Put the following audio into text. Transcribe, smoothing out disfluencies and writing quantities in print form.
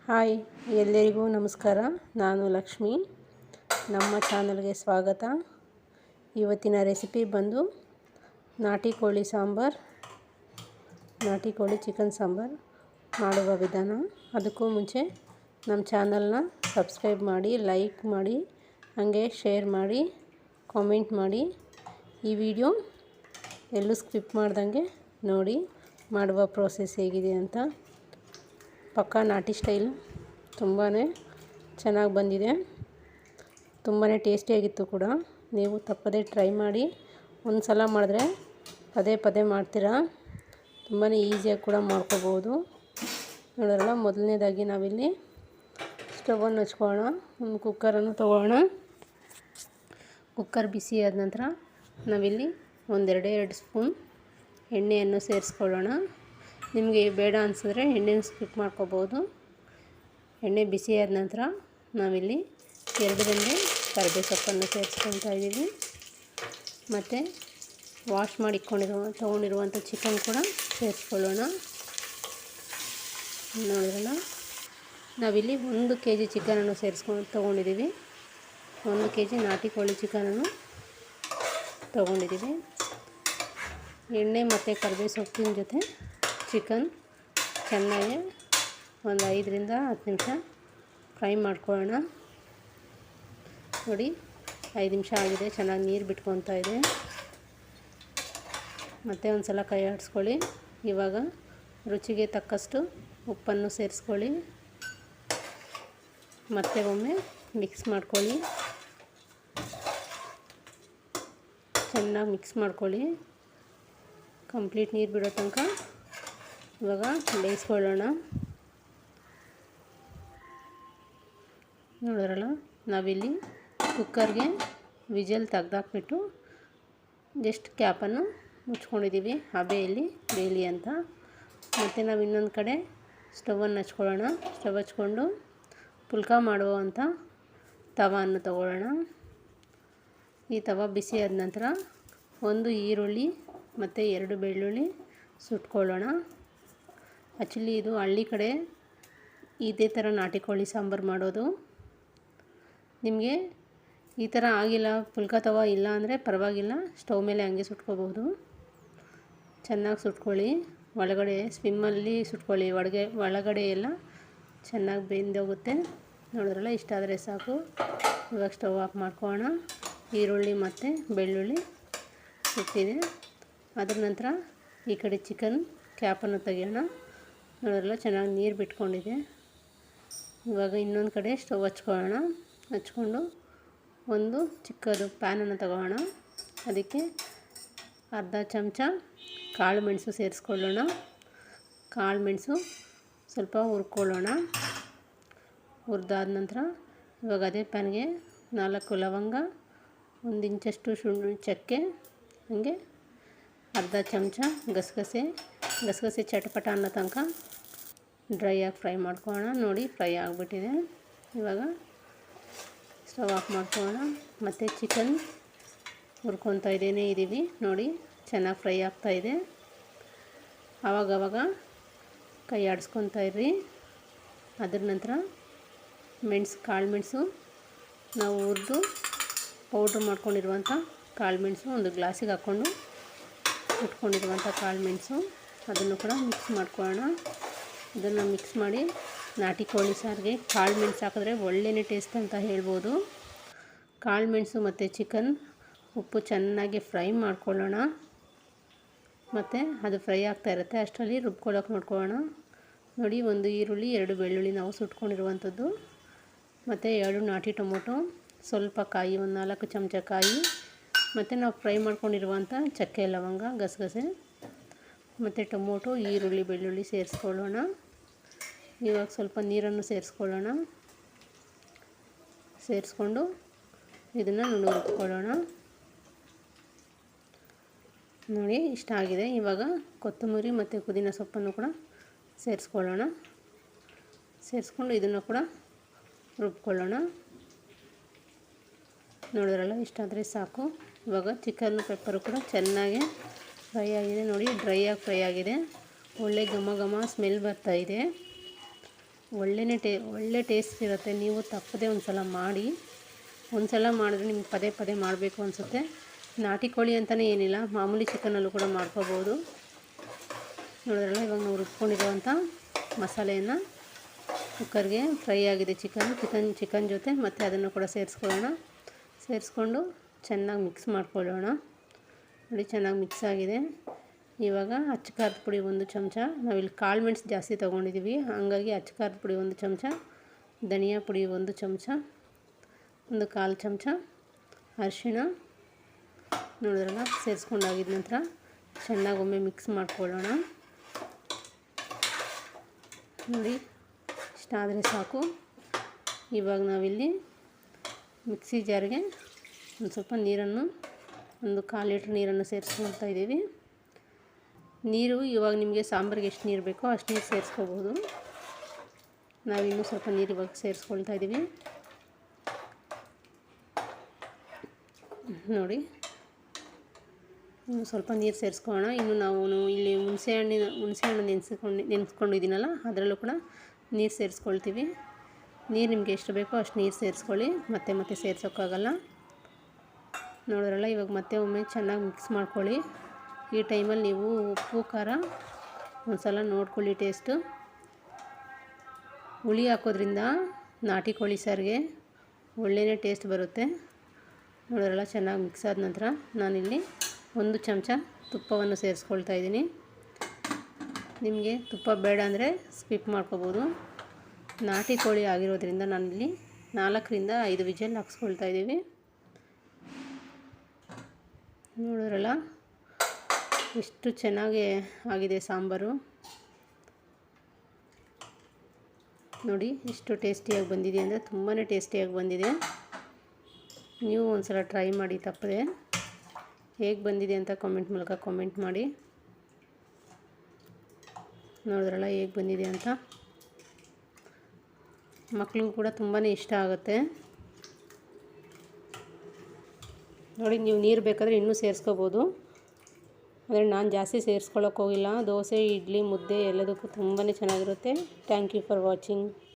Hi, ಎಲ್ಲರಿಗೂ ನಮಸ್ಕಾರ. ನಾನು ಲಕ್ಷ್ಮಿ. ನಮ್ಮ ಚಾನಲ್ಗೆ ಸ್ವಾಗತ. ಇವತ್ತಿನ ರೆಸಿಪಿ ಬಂದು ನಾಟಿ ಕೋಳಿ ಸಾಂಬಾರು, ನಾಟಿ ಕೋಳಿ ಚಿಕನ್ ಸಾಂಬಾರು ಮಾಡುವ ವಿಧಾನ. ಅದಕ್ಕೂ ಮುಂಚೆ ನಮ್ಮ ಚಾನಲ್ನ ಸಬ್ಸ್ಕ್ರೈಬ್ ಮಾಡಿ, ಲೈಕ್ ಮಾಡಿ, ಹಾಗೆ ಶೇರ್ ಮಾಡಿ, ಕಾಮೆಂಟ್ ಮಾಡಿ. ಈ ವಿಡಿಯೋ ಎಲ್ಲೂ ಸ್ಕಿಪ್ ಮಾಡ್ದಂಗೆ ನೋಡಿ ಮಾಡುವ ಪ್ರೋಸೆಸ್ ಹೇಗಿದೆ ಅಂತ. ಪಕ್ಕಾ ನಾಟಿ ಸ್ಟೈಲ್, ತುಂಬಾ ಚೆನ್ನಾಗಿ ಬಂದಿದೆ, ತುಂಬಾ ಟೇಸ್ಟಿಯಾಗಿತ್ತು ಕೂಡ. ನೀವು ತಪ್ಪದೇ ಟ್ರೈ ಮಾಡಿ. ಒಂದು ಸಲ ಮಾಡಿದ್ರೆ ಪದೇ ಪದೇ ಮಾಡ್ತೀರಾ. ತುಂಬಾ ಈಸಿಯಾಗಿ ಕೂಡ ಮಾಡ್ಕೋಬೋದು. ನೋಡೋಲ್ಲ, ಮೊದಲನೇದಾಗಿ ನಾವಿಲ್ಲಿ ಸ್ಟವನ್ನು ಹಚ್ಕೊಳ್ಳೋಣ. ಒಂದು ಕುಕ್ಕರನ್ನು ತೊಗೊಳ್ಳೋಣ. ಕುಕ್ಕರ್ ಬಿಸಿ ಆದ ನಂತರ ನಾವಿಲ್ಲಿ ಎರಡು ಸ್ಪೂನ್ ಎಣ್ಣೆಯನ್ನು ಸೇರಿಸ್ಕೊಳ್ಳೋಣ. ನಿಮಗೆ ಬೇಡ ಅನಿಸಿದ್ರೆ ಎಣ್ಣೆನ ಸ್ಕಿಪ್ ಮಾಡ್ಕೋಬೋದು. ಎಣ್ಣೆ ಬಿಸಿ ಆದ ನಂತರ ನಾವಿಲ್ಲಿ 2 ರೆಂಬೆ ಕರಿಬೇವು ಸೊಪ್ಪನ್ನು ಸೇರಿಸ್ಕೊಳ್ತಾ ಇದ್ದೀವಿ. ಮತ್ತು ವಾಶ್ ಮಾಡಿ ತೊಗೊಂಡಿರುವಂಥ ಚಿಕನ್ ಕೂಡ ಸೇರಿಸ್ಕೊಳ್ಳೋಣ. ನೋಡಿದ್ರಲ್ಲ, ನಾವಿಲ್ಲಿ 1 kg ಚಿಕನನ್ನು ತೊಗೊಂಡಿದ್ದೀವಿ. 1 kg ನಾಟಿ ಕೋಳಿ ಚಿಕನನ್ನು ತೊಗೊಂಡಿದ್ದೀವಿ. ಎಣ್ಣೆ ಮತ್ತು ಕರಿಬೇವು ಸೊಪ್ಪಿನ ಜೊತೆ ಚಿಕನ್ ಚೆನ್ನಾಗಿ ಒಂದು 5 ರಿಂದ 10 ನಿಮಿಷ ಫ್ರೈ ಮಾಡ್ಕೊಳ್ಳೋಣ. ನೋಡಿ, 5 ನಿಮಿಷ ಆಗಿದೆ. ಚೆನ್ನಾಗಿ ನೀರು ಬಿಟ್ಕೊತಾ ಇದೆ. ಮತ್ತೆ ಒಂದು ಸಲ ಕೈ ಆಡಿಸ್ಕೊಳ್ಳಿ. ಇವಾಗ ರುಚಿಗೆ ತಕ್ಕಷ್ಟು ಉಪ್ಪನ್ನು ಸೇರಿಸ್ಕೊಳ್ಳಿ. ಮತ್ತೆ ಒಮ್ಮೆ ಮಿಕ್ಸ್ ಮಾಡ್ಕೊಳ್ಳಿ. ಚೆನ್ನಾಗಿ ಮಿಕ್ಸ್ ಮಾಡ್ಕೊಳ್ಳಿ. ಕಂಪ್ಲೀಟ್ ನೀರು ಬಿಡೋ ತನಕ ಇವಾಗ ಬೇಯಿಸ್ಕೊಳ್ಳೋಣ. ನೋಡಿದ್ರಲ್ಲ, ನಾವಿಲ್ಲಿ ಕುಕ್ಕರ್ಗೆ ವಿಜಲ್ ತೆಗ್ದಾಕ್ಬಿಟ್ಟು ಜಸ್ಟ್ ಕ್ಯಾಪನ್ನು ಮುಚ್ಕೊಂಡಿದ್ದೀವಿ, ಹಬೆಯಲ್ಲಿ ಬೇಯಲಿ ಅಂತ. ಮತ್ತು ನಾವು ಇನ್ನೊಂದು ಕಡೆ ಸ್ಟವನ್ನು ಹಚ್ಕೊಳ್ಳೋಣ. ಸ್ಟವ್ ಹಚ್ಕೊಂಡು ಪುಲ್ಕ ಮಾಡುವಂಥ ತವನ್ನು ತಗೊಳ್ಳೋಣ. ಈ ತವ ಬಿಸಿ ಆದ ನಂತರ 1 ಈರುಳ್ಳಿ ಮತ್ತು 2 ಬೆಳ್ಳುಳ್ಳಿ ಸುಟ್ಕೊಳ್ಳೋಣ. ಆ್ಯಕ್ಚುಲಿ ಇದು ಹಳ್ಳಿ ಕಡೆ ಇದೇ ಥರ ನಾಟಿ ಕೋಳಿ ಸಾಂಬಾರು ಮಾಡೋದು. ನಿಮಗೆ ಈ ಥರ ಆಗಿಲ್ಲ, ಪುಲ್ಕ ತವ ಇಲ್ಲ ಅಂದರೆ ಪರವಾಗಿಲ್ಲ, ಸ್ಟವ್ ಮೇಲೆ ಹಂಗೆ ಸುಟ್ಕೋಬಹುದು. ಚೆನ್ನಾಗಿ ಸುಟ್ಕೊಳ್ಳಿ. ಒಳಗಡೆ ಸ್ವಿಮ್ಮಲ್ಲಿ ಸುಟ್ಕೊಳ್ಳಿ. ಒಳಗಡೆ ಎಲ್ಲ ಚೆನ್ನಾಗಿ ಬೆಂದೋಗುತ್ತೆ. ನೋಡಿದ್ರಲ್ಲ, ಇಷ್ಟಾದರೆ ಸಾಕು. ಇವಾಗ ಸ್ಟವ್ ಆಫ್ ಮಾಡ್ಕೊಳ್ಳೋಣ. ಈರುಳ್ಳಿ ಮತ್ತು ಬೆಳ್ಳುಳ್ಳಿ ಸುಟ್ಟಿದೆ. ಅದರ ನಂತರ ಈ ಕಡೆ ಚಿಕನ್ ಕ್ಯಾಪನ್ನು ತೆಗೆಯೋಣ. ನೋಡಿದ್ರಲ್ಲ, ಚೆನ್ನಾಗಿ ನೀರು ಬಿಟ್ಕೊಂಡಿದೆ. ಇವಾಗ ಇನ್ನೊಂದು ಕಡೆ ಸ್ಟವ್ ಹಚ್ಕೊಳ್ಳೋಣ. ಹಚ್ಕೊಂಡು ಒಂದು ಚಿಕ್ಕದು ಪ್ಯಾನನ್ನು ತಗೊಳ್ಳೋಣ. ಅದಕ್ಕೆ ಅರ್ಧ ಚಮಚ ಕಾಳು ಮೆಣಸು ಸೇರಿಸ್ಕೊಳ್ಳೋಣ. ಕಾಳು ಮೆಣಸು ಸ್ವಲ್ಪ ಹುರ್ಕೊಳ್ಳೋಣ. ಹುರಿದಾದ ನಂತರ ಇವಾಗ ಅದೇ ಪ್ಯಾನ್ಗೆ 4 ಲವಂಗ, 1 ಇಂಚಷ್ಟು ಚಕ್ಕೆ, ಹಾಗೆ ಅರ್ಧ ಚಮಚ ಗಸಗಸೆ ಚಟಪಟ ಅನ್ನೋ ತನಕ ಡ್ರೈಯಾಗಿ ಫ್ರೈ ಮಾಡ್ಕೊಳ್ಳೋಣ. ನೋಡಿ, ಫ್ರೈ ಆಗಿಬಿಟ್ಟಿದೆ. ಇವಾಗ ಸ್ಟವ್ ಆಫ್ ಮಾಡ್ಕೊಳ್ಳೋಣ. ಮತ್ತು ಚಿಕನ್ ಹುರ್ಕೊತಾ ಇದ್ದೀವಿ. ನೋಡಿ, ಚೆನ್ನಾಗಿ ಫ್ರೈ ಆಗ್ತಾಯಿದೆ. ಆವಾಗವಾಗ ಕೈ ಆಡಿಸ್ಕೊತಾ ಇರ್ರಿ. ಅದ್ರ ನಂತರ ಕಾಳು ಮೆಣಸು, ನಾವು ಹುರಿದು ಪೌಡ್ರ್ ಮಾಡ್ಕೊಂಡಿರುವಂಥ ಕಾಳು ಮೆಣಸು ಒಂದು ಗ್ಲಾಸಿಗೆ ಹಾಕ್ಕೊಂಡು ಇಟ್ಕೊಂಡಿರುವಂಥ ಕಾಳು ಮೆಣಸು, ಅದನ್ನು ಕೂಡ ಮಿಕ್ಸ್ ಮಾಡ್ಕೊಳ್ಳೋಣ. ಇದನ್ನು ಮಿಕ್ಸ್ ಮಾಡಿ ನಾಟಿ ಕೋಳಿ ಸಾರಿಗೆ ಕಾಳು ಮೆಣಸು ಹಾಕಿದ್ರೆ ಒಳ್ಳೆಯ ಟೇಸ್ಟ್ ಅಂತ ಹೇಳ್ಬೋದು. ಕಾಳು ಮೆಣಸು ಮತ್ತು ಚಿಕನ್ ಉಪ್ಪು ಚೆನ್ನಾಗಿ ಫ್ರೈ ಮಾಡ್ಕೊಳ್ಳೋಣ. ಮತ್ತು ಅದು ಫ್ರೈ ಆಗ್ತಾ ಇರುತ್ತೆ, ಅಷ್ಟರಲ್ಲಿ ರುಬ್ಕೊಳ್ಳೋಕೆ ನೋಡ್ಕೊಳ್ಳೋಣ. ನೋಡಿ, 1 ಈರುಳ್ಳಿ, 2 ಬೆಳ್ಳುಳ್ಳಿ ನಾವು ಸುಟ್ಕೊಂಡಿರುವಂಥದ್ದು, ಮತ್ತು 2 ನಾಟಿ ಟೊಮೊಟೊ, ಸ್ವಲ್ಪ ಕಾಯಿ, ಒಂದು 4 ಚಮಚ ಕಾಯಿ, ಮತ್ತು ನಾವು ಫ್ರೈ ಮಾಡ್ಕೊಂಡಿರುವಂಥ ಚಕ್ಕೆ, ಲವಂಗ, ಗಸಗಸೆ ಮತ್ತು ಟೊಮೊಟೊ, ಈರುಳ್ಳಿ, ಬೆಳ್ಳುಳ್ಳಿ ಸೇರಿಸ್ಕೊಳ್ಳೋಣ. ಇವಾಗ ಸ್ವಲ್ಪ ನೀರನ್ನು ಸೇರಿಸ್ಕೊಳ್ಳೋಣ. ಸೇರಿಸ್ಕೊಂಡು ಇದನ್ನು ನುಣ್ಣುರ್ಕೊಳ್ಳೋಣ. ನೋಡಿ, ಇಷ್ಟ ಆಗಿದೆ. ಇವಾಗ ಕೊತ್ತಂಬರಿ ಮತ್ತು ಪುದೀನ ಸೊಪ್ಪನ್ನು ಕೂಡ ಸೇರಿಸ್ಕೊಳ್ಳೋಣ. ಸೇರಿಸ್ಕೊಂಡು ಇದನ್ನು ಕೂಡ ರುಬ್ಕೊಳ್ಳೋಣ. ನೋಡಿದ್ರಲ್ಲ, ಇಷ್ಟಾದರೆ ಸಾಕು. ಇವಾಗ ಚಿಕನ್ ಪೆಪ್ಪರು ಕೂಡ ಚೆನ್ನಾಗಿ ಫ್ರೈ ಆಗಿದೆ. ನೋಡಿ, ಡ್ರೈಯಾಗಿ ಫ್ರೈ ಆಗಿದೆ. ಒಳ್ಳೆ ಘಮ ಘಮ ಸ್ಮೆಲ್ ಬರ್ತಾಯಿದೆ. ಒಳ್ಳೆ ಟೇಸ್ಟ್ ಇರುತ್ತೆ. ನೀವು ತಪ್ಪದೆ ಒಂದು ಸಲ ಮಾಡಿ. ಒಂದು ಸಲ ಮಾಡಿದ್ರೆ ನಿಮ್ಗೆ ಪದೇ ಪದೇ ಮಾಡಬೇಕು ಅನಿಸುತ್ತೆ. ನಾಟಿ ಕೋಳಿ ಅಂತಲೇ ಏನಿಲ್ಲ, ಮಾಮೂಲಿ ಚಿಕನಲ್ಲೂ ಕೂಡ ಮಾಡ್ಕೋಬೋದು. ನೋಡಿದ್ರಲ್ಲ, ಇವಾಗ ನಾವು ರುಬ್ಕೊಂಡಿರೋವಂಥ ಮಸಾಲೆಯನ್ನು ಕುಕ್ಕರ್ಗೆ ಫ್ರೈ ಆಗಿದೆ ಚಿಕನ್ ಜೊತೆ, ಮತ್ತು ಅದನ್ನು ಕೂಡ ಸೇರಿಸ್ಕೊಂಡು ಚೆನ್ನಾಗಿ ಮಿಕ್ಸ್ ಮಾಡ್ಕೊಳ್ಳೋಣ. ನೋಡಿ, ಚೆನ್ನಾಗಿ ಮಿಕ್ಸ್ ಆಗಿದೆ. ಇವಾಗ ಅಚ್ಚ ಖಾರದ ಪುಡಿ 1 ಚಮಚ, ನಾವಿಲ್ಲಿ ಕಾಳು ಮೆಣಸು ಜಾಸ್ತಿ ತೊಗೊಂಡಿದ್ದೀವಿ, ಹಾಗಾಗಿ ಅಚ್ಚ ಖಾರದ ಪುಡಿ 1 ಚಮಚ, ಧನಿಯಾ ಪುಡಿ 1 ಚಮಚ, 1/4 ಚಮಚ ಅರಿಶಿಣ. ನೋಡಿದ್ರಲ್ಲ, ಸೇರಿಸ್ಕೊಂಡಾಗಿದ ನಂತರ ಚೆನ್ನಾಗಿ ಒಮ್ಮೆ ಮಿಕ್ಸ್ ಮಾಡ್ಕೊಳ್ಳೋಣ. ನೋಡಿ, ಇಷ್ಟಾದರೆ ಸಾಕು. ಇವಾಗ ನಾವಿಲ್ಲಿ ಮಿಕ್ಸಿ ಜಾರ್ಗೆ ಒಂದು ಸ್ವಲ್ಪ ನೀರನ್ನು, 1/4 ಲೀಟ್ರ್ ನೀರನ್ನು ಸೇರಿಸ್ಕೊಳ್ತಾ ಇದ್ದೀವಿ. ನೀರು ಇವಾಗ ನಿಮಗೆ ಸಾಂಬಾರಿಗೆ ಎಷ್ಟು ನೀರು ಬೇಕೋ ಅಷ್ಟು ನೀರು ಸೇರಿಸ್ಕೋಬೋದು. ನಾವಿನ್ನೂ ಸ್ವಲ್ಪ ನೀರು ಇವಾಗ ಸೇರಿಸ್ಕೊಳ್ತಾ ಇದ್ದೀವಿ. ನೋಡಿ, ಇನ್ನು ಸ್ವಲ್ಪ ನೀರು ಸೇರಿಸ್ಕೊಳ್ಳೋಣ. ಇನ್ನು ನಾವು ಇಲ್ಲಿ ಹುಣಸೆಹಣ್ಣು ನೆನೆಸ್ಕೊಂಡಿದ್ದೀನಲ್ಲ, ಅದರಲ್ಲೂ ಕೂಡ ನೀರು ಸೇರಿಸ್ಕೊಳ್ತೀವಿ. ನೀರು ನಿಮಗೆ ಎಷ್ಟು ಬೇಕೋ ಅಷ್ಟು ನೀರು ಸೇರಿಸ್ಕೊಳ್ಳಿ, ಮತ್ತೆ ಸೇರಿಸೋಕ್ಕಾಗಲ್ಲ. ನೋಡಿದ್ರಲ್ಲ, ಇವಾಗ ಮತ್ತೆ ಒಮ್ಮೆ ಚೆನ್ನಾಗಿ ಮಿಕ್ಸ್ ಮಾಡ್ಕೊಳ್ಳಿ. ಈ ಟೈಮಲ್ಲಿ ನೀವು ಉಪ್ಪು ಖಾರ ಒಂದು ಸಲ ನೋಡ್ಕೊಳ್ಳಿ ಟೇಸ್ಟು. ಹುಳಿ ಹಾಕೋದ್ರಿಂದ ನಾಟಿ ಕೋಳಿ ಸಾರಿಗೆ ಒಳ್ಳೆಯ ಟೇಸ್ಟ್ ಬರುತ್ತೆ. ನೋಡಿದ್ರಲ್ಲ, ಚೆನ್ನಾಗಿ ಮಿಕ್ಸ್ ಆದ ನಂತರ ನಾನಿಲ್ಲಿ 1 ಚಮಚ ತುಪ್ಪವನ್ನು ಸೇರಿಸ್ಕೊಳ್ತಾ ಇದ್ದೀನಿ. ನಿಮಗೆ ತುಪ್ಪ ಬೇಡ ಅಂದರೆ ಸ್ಕಿಪ್ ಮಾಡ್ಕೋಬೋದು. ನಾಟಿ ಕೋಳಿ ಆಗಿರೋದ್ರಿಂದ ನಾನಿಲ್ಲಿ 4ರಿಂದ 5 ವಿಜಲ್ ಹಾಕ್ಸ್ಕೊಳ್ತಾ ಇದ್ದೀವಿ. ನೋಡಿದ್ರಲ್ಲ, ಎಷ್ಟು ಚೆನ್ನಾಗಿ ಆಗಿದೆ ಸಾಂಬಾರು. ನೋಡಿ, ಎಷ್ಟು ಟೇಸ್ಟಿಯಾಗಿ ಬಂದಿದೆ ಅಂದರೆ ತುಂಬಾ ಟೇಸ್ಟಿಯಾಗಿ ಬಂದಿದೆ. ನೀವು ಒಂದು ಸಲ ಟ್ರೈ ಮಾಡಿ ತಪ್ಪದೆ. ಹೇಗೆ ಬಂದಿದೆ ಅಂತ ಕಾಮೆಂಟ್ ಮೂಲಕ ಕಾಮೆಂಟ್ ಮಾಡಿ. ನೋಡಿದ್ರಲ್ಲ ಹೇಗೆ ಬಂದಿದೆ ಅಂತ. ಮಕ್ಕಳಿಗೂ ಕೂಡ ತುಂಬಾ ಇಷ್ಟ ಆಗುತ್ತೆ. ನೋಡಿ, ನೀವು ನೀರು ಬೇಕಾದರೆ ಇನ್ನೂ ಸೇರಿಸ್ಕೋಬೋದು, ಆದರೆ ನಾನು ಜಾಸ್ತಿ ಸೇರಿಸ್ಕೊಳ್ಳೋಕೆ ಹೋಗಿಲ್ಲ. ದೋಸೆ, ಇಡ್ಲಿ, ಮುದ್ದೆ ಎಲ್ಲದಕ್ಕೂ ತುಂಬಾ ಚೆನ್ನಾಗಿರುತ್ತೆ. Thank you for watching.